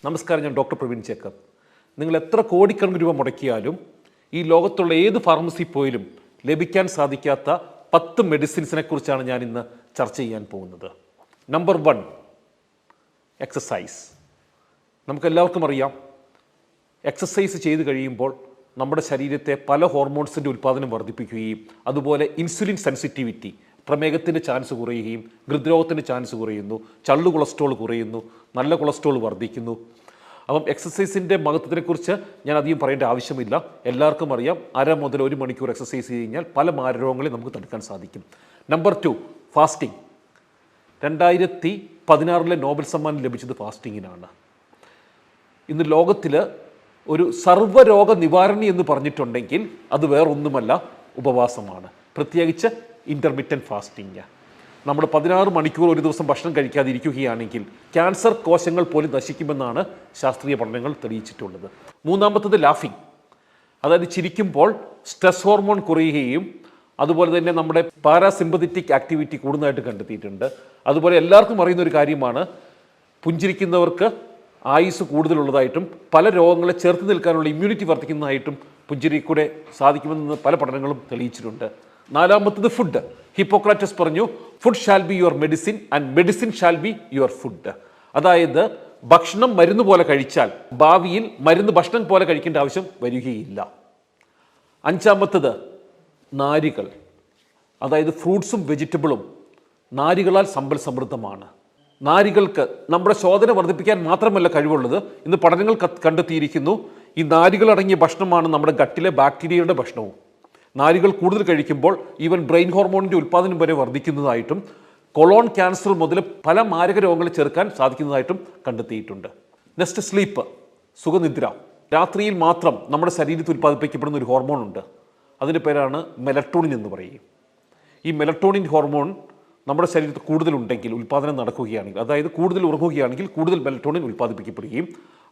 നമസ്കാരം, ഞാൻ ഡോക്ടർ പ്രവീൺ ചേക്കർ. നിങ്ങൾ എത്ര കോടിക്കണക്കിന് രൂപ മുടക്കിയാലും ഈ ലോകത്തുള്ള ഏത് ഫാർമസി പോയാലും ലഭിക്കാൻ സാധിക്കാത്ത 10 മെഡിസിൻസിനെ കുറിച്ചാണ് ഞാൻ ഇന്ന് ചർച്ച ചെയ്യാൻ പോകുന്നത്. Number 1, exercise. നമുക്കെല്ലാവർക്കും അറിയാം, എക്സസൈസ് ചെയ്ത് കഴിയുമ്പോൾ നമ്മുടെ ശരീരത്തെ പല ഹോർമോൺസിൻ്റെ ഉൽപ്പാദനം വർദ്ധിപ്പിക്കുകയും അതുപോലെ ഇൻസുലിൻ സെൻസിറ്റിവിറ്റി, പ്രമേഹത്തിൻ്റെ ചാൻസ് കുറയുകയും ഹൃദ്രോഗത്തിൻ്റെ ചാൻസ് കുറയുന്നു, ചള്ളു കൊളസ്ട്രോൾ കുറയുന്നു, നല്ല കൊളസ്ട്രോൾ വർദ്ധിക്കുന്നു. അപ്പം എക്സസൈസിൻ്റെ മഹത്വത്തെക്കുറിച്ച് ഞാൻ അധികം പറയേണ്ട ആവശ്യമില്ല. എല്ലാവർക്കും അറിയാം, 1/2 മുതൽ 1 മണിക്കൂർ എക്സസൈസ് ചെയ്ത് കഴിഞ്ഞാൽ പല മാരരോഗങ്ങളെ നമുക്ക് തടുക്കാൻ സാധിക്കും. Number 2, fasting. 2016 നോബൽ സമ്മാനം ലഭിച്ചത് ഫാസ്റ്റിങ്ങിനാണ്. ഇന്ന് ലോകത്തിൽ ഒരു സർവ്വരോഗ നിവാരണി എന്ന് പറഞ്ഞിട്ടുണ്ടെങ്കിൽ അത് വേറൊന്നുമല്ല, ഉപവാസമാണ്. പ്രത്യേകിച്ച് ഇൻ്റർമിറ്റൻറ്റ് ഫാസ്റ്റിംഗ്. നമ്മൾ 16 മണിക്കൂർ ഒരു ദിവസം ഭക്ഷണം കഴിക്കാതിരിക്കുകയാണെങ്കിൽ ക്യാൻസർ കോശങ്ങൾ പോലും നശിക്കുമെന്നാണ് ശാസ്ത്രീയ പഠനങ്ങൾ തെളിയിച്ചിട്ടുള്ളത്. മൂന്നാമത്തത് ലാഫിംഗ്, അതായത് ചിരിക്കുമ്പോൾ സ്ട്രെസ് ഹോർമോൺ കുറയുകയും അതുപോലെ തന്നെ നമ്മുടെ പാരാസിമ്പത്തറ്റിക് ആക്ടിവിറ്റി കൂടുന്നതായിട്ട് കണ്ടെത്തിയിട്ടുണ്ട്. അതുപോലെ എല്ലാവർക്കും അറിയുന്ന ഒരു കാര്യമാണ്, പുഞ്ചിരിക്കുന്നവർക്ക് ആയുസ് കൂടുതലുള്ളതായിട്ടും പല രോഗങ്ങളെ ചെറുത്ത് നിൽക്കാനുള്ള ഇമ്മ്യൂണിറ്റി വർദ്ധിക്കുന്നതായിട്ടും പുഞ്ചിരി കൂടെ സാധിക്കുമെന്ന് പല പഠനങ്ങളും തെളിയിച്ചിട്ടുണ്ട്. നാലാമത്തത് ഫുഡ്. ഹിപ്പോക്രാറ്റസ് പറഞ്ഞു, food shall be your medicine and medicine shall be your food. അതായത് ഭക്ഷണം മരുന്ന് പോലെ കഴിച്ചാൽ ഭാവിയിൽ മരുന്ന് ഭക്ഷണം പോലെ കഴിക്കേണ്ട ആവശ്യം വരികയില്ല. അഞ്ചാമത്തത് നാരുകൾ, അതായത് ഫ്രൂട്ട്സും വെജിറ്റബിളും നാരുകളാൽ സമ്പൽ സമൃദ്ധമാണ്. നാരുകൾക്ക് നമ്മുടെ ശോധന വർദ്ധിപ്പിക്കാൻ മാത്രമല്ല കഴിവുള്ളത്, ഇന്ന് പഠനങ്ങൾ കണ്ടെത്തിയിരിക്കുന്നു, ഈ നാരുകൾ അടങ്ങിയ ഭക്ഷണമാണ് നമ്മുടെ ഗട്ടിലെ ബാക്ടീരിയയുടെ ഭക്ഷണവും. നാരുകൾ കൂടുതൽ കഴിക്കുമ്പോൾ ഈവൻ ബ്രെയിൻ ഹോർമോണിൻ്റെ ഉൽപ്പാദനം വരെ വർദ്ധിക്കുന്നതായിട്ടും കൊളോൺ ക്യാൻസർ മുതൽ പല മാരക രോഗങ്ങളെ ചെറുക്കാൻ സാധിക്കുന്നതായിട്ടും കണ്ടെത്തിയിട്ടുണ്ട്. നെക്സ്റ്റ്, സ്ലീപ്പ്, സുഖനിദ്ര. രാത്രിയിൽ മാത്രം നമ്മുടെ ശരീരത്തിൽ ഉൽപ്പാദിപ്പിക്കപ്പെടുന്ന ഒരു ഹോർമോൺ ഉണ്ട്, അതിൻ്റെ പേരാണ് മെലട്ടോണിൻ എന്ന് പറയും. ഈ മെലട്ടോണിൻ ഹോർമോൺ നമ്മുടെ ശരീരത്തിൽ കൂടുതലുണ്ടെങ്കിൽ, ഉൽപ്പാദനം നടക്കുകയാണെങ്കിൽ, അതായത് കൂടുതൽ ഉറങ്ങുകയാണെങ്കിൽ കൂടുതൽ മെലട്ടോണിൻ ഉൽപ്പാദിപ്പിക്കപ്പെടുകയും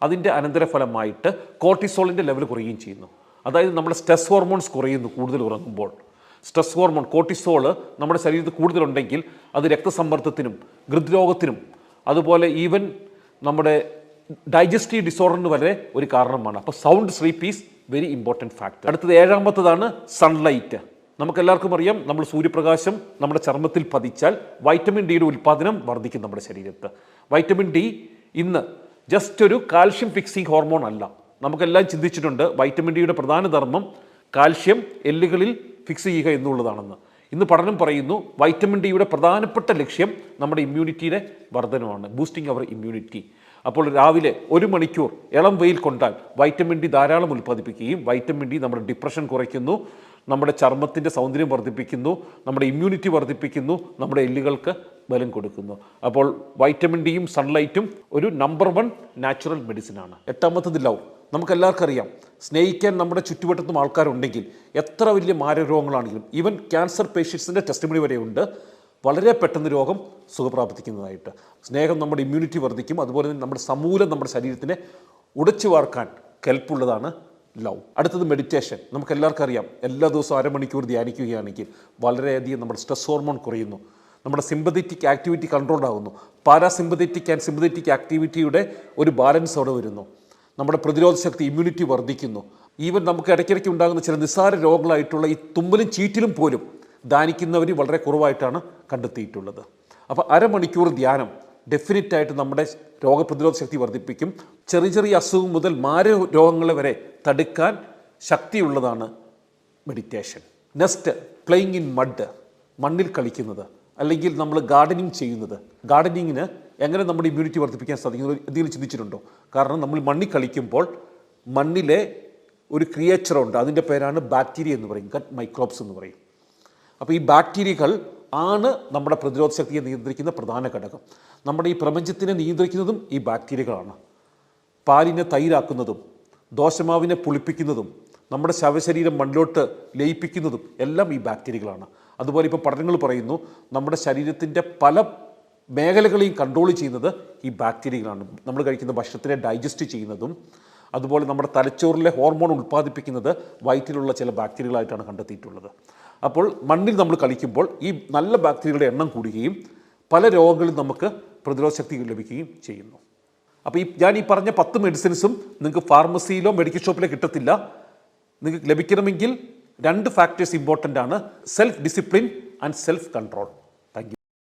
അതിൻ്റെ അനന്തരഫലമായിട്ട് കോർട്ടിസോളിൻ്റെ ലെവൽ കുറയുകയും ചെയ്യുന്നു. അതായത് നമ്മുടെ സ്ട്രെസ് ഹോർമോൺസ് കുറയുന്നു കൂടുതൽ ഉറങ്ങുമ്പോൾ. സ്ട്രെസ് ഹോർമോൺ കോർട്ടിസോൾ നമ്മുടെ ശരീരത്തിൽ കൂടുതലുണ്ടെങ്കിൽ അത് രക്തസമ്മർദ്ദത്തിനും ഹൃദ്രോഗത്തിനും അതുപോലെ ഈവൻ നമ്മുടെ ഡൈജസ്റ്റീവ് ഡിസോർഡറിന് വരെ ഒരു കാരണമാണ്. അപ്പോൾ sound sleep is very important factor. അടുത്തത് 7ാമത്തതാണ് സൺലൈറ്റ്. നമുക്കെല്ലാവർക്കും അറിയാം, നമ്മൾ സൂര്യപ്രകാശം നമ്മുടെ ചർമ്മത്തിൽ പതിച്ചാൽ വൈറ്റമിൻ ഡിയുടെ ഉൽപ്പാദനം വർദ്ധിക്കും നമ്മുടെ ശരീരത്ത്. വൈറ്റമിൻ ഡി ഇന്ന് ജസ്റ്റ് ഒരു കാൽഷ്യം ഫിക്സിംഗ് ഹോർമോൺ അല്ല. നമുക്കെല്ലാം ചിന്തിച്ചിട്ടുണ്ട് വൈറ്റമിൻ ഡിയുടെ പ്രധാന ധർമ്മം കാൽഷ്യം എല്ലുകളിൽ ഫിക്സ് ചെയ്യുക എന്നുള്ളതാണെന്ന്. ഇന്ന് പഠനം പറയുന്നു വൈറ്റമിൻ ഡിയുടെ പ്രധാനപ്പെട്ട ലക്ഷ്യം നമ്മുടെ ഇമ്മ്യൂണിറ്റിയുടെ വർധനമാണ്, ബൂസ്റ്റിംഗ് അവർ ഇമ്മ്യൂണിറ്റി. അപ്പോൾ രാവിലെ 1 മണിക്കൂർ ഇളം വെയിൽ കൊണ്ടാൽ വൈറ്റമിൻ ഡി ധാരാളം ഉൽപ്പാദിപ്പിക്കുകയും വൈറ്റമിൻ ഡി നമ്മുടെ ഡിപ്രഷൻ കുറയ്ക്കുന്നു, നമ്മുടെ ചർമ്മത്തിൻ്റെ സൗന്ദര്യം വർദ്ധിപ്പിക്കുന്നു, നമ്മുടെ ഇമ്മ്യൂണിറ്റി വർദ്ധിപ്പിക്കുന്നു, നമ്മുടെ എല്ലുകൾക്ക് ബലം കൊടുക്കുന്നു. അപ്പോൾ വൈറ്റമിൻ ഡിയും സൺലൈറ്റും ഒരു നമ്പർ 1 നാച്ചുറൽ മെഡിസിനാണ്. 8ാമത്തത് ലവ്. നമുക്കെല്ലാവർക്കും അറിയാം, സ്നേഹിക്കാൻ നമ്മുടെ ചുറ്റുവട്ടത്തും ആൾക്കാരുണ്ടെങ്കിൽ എത്ര വലിയ മാരകരോഗങ്ങളാണെങ്കിലും, ഈവൻ ക്യാൻസർ പേഷ്യൻസിൻ്റെ ടെസ്റ്റിമണി വരെയുണ്ട്, വളരെ പെട്ടെന്ന് രോഗം സുഖപ്രാപിക്കുന്നതായിട്ട്. സ്നേഹം നമ്മുടെ ഇമ്മ്യൂണിറ്റി വർദ്ധിക്കും, അതുപോലെ തന്നെ നമ്മുടെ സമൂലം നമ്മുടെ ശരീരത്തിനെ ഉടച്ചു വാർക്കാൻ കെൽപ്പുള്ളതാണ് ലവ്. അടുത്തത് മെഡിറ്റേഷൻ. നമുക്കെല്ലാവർക്കും അറിയാം, എല്ലാ ദിവസവും 1/2 മണിക്കൂർ ധ്യാനിക്കുകയാണെങ്കിൽ വളരെയധികം നമ്മുടെ സ്ട്രെസ് ഹോർമോൺ കുറയുന്നു, നമ്മുടെ സിമ്പതറ്റിക് ആക്ടിവിറ്റി കൺട്രോൾഡ് ആകുന്നു, പാരാസിമ്പതറ്റിക് ആൻഡ് സിമ്പതറ്റിക് ആക്ടിവിറ്റിയുടെ ഒരു ബാലൻസ് അവിടെ വരുന്നു, നമ്മുടെ പ്രതിരോധ ശക്തി ഇമ്മ്യൂണിറ്റി വർദ്ധിക്കുന്നു. ഈവൻ നമുക്ക് ഇടയ്ക്കിടയ്ക്ക് ഉണ്ടാകുന്ന ചില നിസ്സാര രോഗങ്ങളായിട്ടുള്ള ഈ തുമ്മലും ചീറ്റിലും പോലും ധ്യാനിക്കുന്നവർ വളരെ കുറവായിട്ടാണ് കണ്ടെത്തിയിട്ടുള്ളത്. അപ്പോൾ 1/2 മണിക്കൂർ ധ്യാനം ഡെഫിനറ്റായിട്ട് നമ്മുടെ രോഗപ്രതിരോധ ശക്തി വർദ്ധിപ്പിക്കും. ചെറിയ ചെറിയ അസുഖം മുതൽ രോഗങ്ങളെ വരെ തടുക്കാൻ ശക്തിയുള്ളതാണ് meditation. Next, playing in mud, മണ്ണിൽ കളിക്കുന്നത്, അല്ലെങ്കിൽ നമ്മൾ ഗാർഡനിങ് ചെയ്യുന്നത്. ഗാർഡനിങ്ങിന് എങ്ങനെ നമ്മുടെ ഇമ്മ്യൂണിറ്റി വർദ്ധിപ്പിക്കാൻ സാധിക്കുന്നത് എന്തെങ്കിലും ചിന്തിച്ചിട്ടുണ്ടോ? കാരണം നമ്മൾ മണ്ണിൽ കളിക്കുമ്പോൾ മണ്ണിലെ ഒരു ക്രിയേച്ചറുണ്ട്, അതിൻ്റെ പേരാണ് ബാക്ടീരിയ എന്ന് പറയും, ഗട്ട് മൈക്രോബ്സ് എന്ന് പറയും. അപ്പോൾ ഈ ബാക്ടീരിയകൾ ആണ് നമ്മുടെ പ്രതിരോധ ശക്തിയെ നിയന്ത്രിക്കുന്ന പ്രധാന ഘടകം. നമ്മുടെ ഈ പ്രപഞ്ചത്തിനെ നിയന്ത്രിക്കുന്നതും ഈ ബാക്ടീരിയകളാണ്. പാലിനെ തൈരാക്കുന്നതും ദോശമാവിനെ പുളിപ്പിക്കുന്നതും നമ്മുടെ ശവശരീരം മണ്ണിലോട്ട് ലയിപ്പിക്കുന്നതും എല്ലാം ഈ ബാക്ടീരിയകളാണ്. അതുപോലെ ഇപ്പോൾ പഠനങ്ങൾ പറയുന്നു നമ്മുടെ ശരീരത്തിൻ്റെ പല മേഖലകളെയും കൺട്രോൾ ചെയ്യുന്നത് ഈ ബാക്ടീരിയകളാണ്. നമ്മൾ കഴിക്കുന്ന ഭക്ഷണത്തിനെ ഡൈജസ്റ്റ് ചെയ്യുന്നതും അതുപോലെ നമ്മുടെ തലച്ചോറിലെ ഹോർമോൺ ഉൽപ്പാദിപ്പിക്കുന്നത് വയറ്റിലുള്ള ചില ബാക്ടീരിയകളായിട്ടാണ് കണ്ടെത്തിയിട്ടുള്ളത്. അപ്പോൾ മണ്ണിൽ നമ്മൾ കളിക്കുമ്പോൾ ഈ നല്ല ബാക്ടീരിയകളുടെ എണ്ണം കൂടുകയും പല രോഗങ്ങളിൽ നമുക്ക് പ്രതിരോധ ശക്തി ലഭിക്കുകയും ചെയ്യുന്നു. അപ്പോൾ ഞാൻ ഈ പറഞ്ഞ 10 മെഡിസിൻസും നിങ്ങൾക്ക് ഫാർമസിയിലോ മെഡിക്കൽ ഷോപ്പിലോ കിട്ടത്തില്ല. നിങ്ങൾക്ക് ലഭിക്കണമെങ്കിൽ 2 ഫാക്ടേഴ്സ് ഇമ്പോർട്ടൻ്റ് ആണ്: self discipline and self control.